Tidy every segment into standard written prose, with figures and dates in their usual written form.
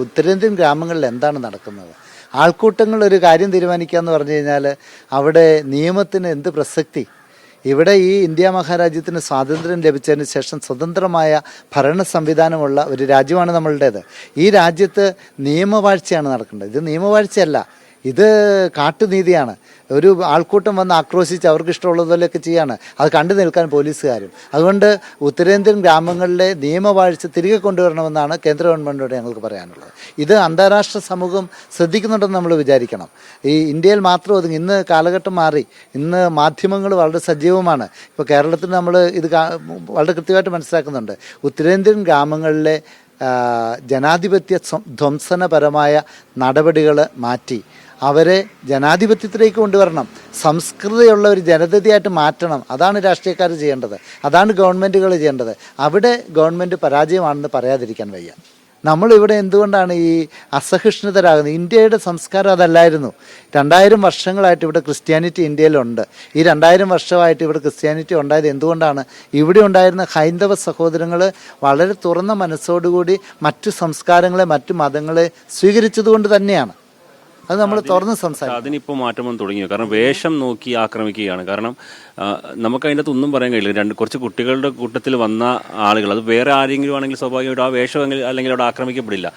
ഉത്തരേന്ത്യൻ ഗ്രാമങ്ങളിൽ എന്താണ് നടക്കുന്നത്? ആൾക്കൂട്ടങ്ങൾ ഒരു കാര്യം തീരുമാനിക്കുക എന്ന് പറഞ്ഞു കഴിഞ്ഞാൽ അവിടെ നിയമത്തിന് എന്ത് പ്രസക്തി? ഇവിടെ ഈ ഇന്ത്യ മഹാരാജ്യത്തിന് സ്വാതന്ത്ര്യം ലഭിച്ചതിന് ശേഷം സ്വതന്ത്രമായ ഭരണ സംവിധാനമുള്ള ഒരു രാജ്യമാണ് നമ്മളുടേത്. ഈ രാജ്യത്ത് നിയമവാഴ്ചയാണ് നടക്കേണ്ടത്. ഇത് നിയമവാഴ്ചയല്ല, ഇത് കാട്ടുനീതിയാണ്. ഒരു ആൾക്കൂട്ടം വന്ന് ആക്രോശിച്ച് അവർക്ക് ഇഷ്ടമുള്ളതുപോലെയൊക്കെ ചെയ്യാണ്. അത് കണ്ടു നിൽക്കാൻ പോലീസുകാരും. അതുകൊണ്ട് ഉത്തരേന്ത്യൻ ഗ്രാമങ്ങളിലെ നിയമവാഴ്ച തിരികെ കൊണ്ടുവരണമെന്നാണ് കേന്ദ്ര ഗവൺമെൻറ്റിനോട് ഞങ്ങൾക്ക് പറയാനുള്ളത്. ഇത് അന്താരാഷ്ട്ര സമൂഹം ശ്രദ്ധിക്കുന്നുണ്ടെന്ന് നമ്മൾ വിചാരിക്കണം. ഈ ഇന്ത്യയിൽ മാത്രം ഒതുങ്ങി. ഇന്ന് കാലഘട്ടം മാറി. ഇന്ന് മാധ്യമങ്ങൾ വളരെ സജീവമാണ്. ഇപ്പോൾ കേരളത്തിൽ നമ്മൾ ഇത് വളരെ കൃത്യമായിട്ട് മനസ്സിലാക്കുന്നുണ്ട്. ഉത്തരേന്ത്യൻ ഗ്രാമങ്ങളിലെ ജനാധിപത്യ ധ്വംസനപരമായ നടപടികൾ മാറ്റി അവരെ ജനാധിപത്യത്തിലേക്ക് കൊണ്ടുവരണം. സംസ്കൃതിയുള്ള ഒരു ജനതയായിട്ട് മാറ്റണം. അതാണ് രാഷ്ട്രീയക്കാർ ചെയ്യേണ്ടത്, അതാണ് ഗവൺമെൻറ്റുകൾ ചെയ്യേണ്ടത്. അവിടെ ഗവൺമെൻറ് പരാജയമാണെന്ന് പറയാതിരിക്കാൻ വയ്യ. നമ്മളിവിടെ എന്തുകൊണ്ടാണ് ഈ അസഹിഷ്ണുതരാകുന്നത്? ഇന്ത്യയുടെ സംസ്കാരം അതല്ലായിരുന്നു. 2000 വർഷങ്ങളായിട്ട് ഇവിടെ ക്രിസ്ത്യാനിറ്റി ഇന്ത്യയിലുണ്ട്. ഈ 2000 വർഷമായിട്ട് ഇവിടെ ക്രിസ്ത്യാനിറ്റി ഉണ്ടായത് എന്തുകൊണ്ടാണ്? ഇവിടെ ഉണ്ടായിരുന്ന ഹൈന്ദവ സഹോദരങ്ങൾ വളരെ തുറന്ന മനസ്സോടുകൂടി മറ്റു സംസ്കാരങ്ങളെ, മറ്റു മതങ്ങളെ സ്വീകരിച്ചതുകൊണ്ട് തന്നെയാണ്. അത് നമ്മൾ തുറന്ന് സംസാരിക്കും. അതിനിപ്പോൾ മാറ്റം വന്ന് തുടങ്ങി. കാരണം വേഷം നോക്കി ആക്രമിക്കുകയാണ്. കാരണം നമുക്ക് അതിൻ്റെ അകത്ത് ഒന്നും പറയാൻ കഴിയില്ല. കുറച്ച് കുട്ടികളുടെ കൂട്ടത്തിൽ വന്ന ആളുകൾ, അത് വേറെ ആരെങ്കിലും ആണെങ്കിൽ സ്വാഭാവികമായിട്ടും ആ വേഷം അല്ലെങ്കിൽ അവിടെ ആക്രമിക്കപ്പെടില്ല.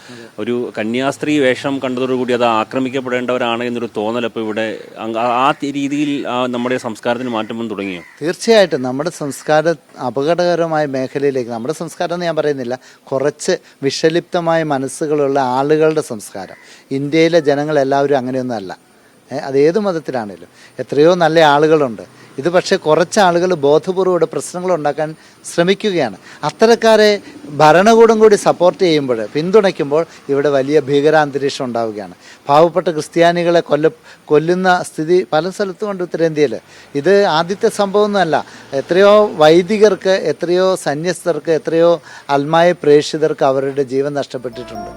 ഒരു കന്യാസ്ത്രീ വേഷം കണ്ടതോടുകൂടി അത് ആക്രമിക്കപ്പെടേണ്ടവരാണ് എന്നൊരു തോന്നലപ്പോൾ ഇവിടെ ആ രീതിയിൽ നമ്മുടെ സംസ്കാരത്തിന് മാറ്റം വന്ന് തുടങ്ങിയോ? തീർച്ചയായിട്ടും നമ്മുടെ സംസ്കാരം അപകടകരമായ മേഖലയിലേക്ക്, നമ്മുടെ സംസ്കാരം എന്ന് ഞാൻ പറയുന്നില്ല, കുറച്ച് വിഷലിപ്തമായ മനസ്സുകളുള്ള ആളുകളുടെ സംസ്കാരം. ഇന്ത്യയിലെ ജനങ്ങളെല്ലാവരും അങ്ങനെയൊന്നും അല്ല. അതേത് മതത്തിലാണേലും എത്രയോ നല്ല ആളുകളുണ്ട്. ഇത് പക്ഷേ കുറച്ച് ആളുകൾ ബോധപൂർവ്വം ഇവിടെ പ്രശ്നങ്ങൾ ഉണ്ടാക്കാൻ ശ്രമിക്കുകയാണ്. അത്തരക്കാരെ ഭരണകൂടം കൂടി സപ്പോർട്ട് ചെയ്യുമ്പോൾ, പിന്തുണയ്ക്കുമ്പോൾ ഇവിടെ വലിയ ഭീകരാന്തരീക്ഷം ഉണ്ടാവുകയാണ്. പാവപ്പെട്ട ക്രിസ്ത്യാനികളെ കൊല്ലുന്ന സ്ഥിതി പല സ്ഥലത്തുമുണ്ട് ഉത്തരേന്ത്യയിൽ. ഇത് ആദ്യത്തെ സംഭവമൊന്നുമല്ല. എത്രയോ വൈദികർക്ക്, എത്രയോ സന്യസ്തർക്ക്, എത്രയോ ആത്മായ പ്രേക്ഷിതർക്ക് അവരുടെ ജീവൻ നഷ്ടപ്പെട്ടിട്ടുണ്ട്.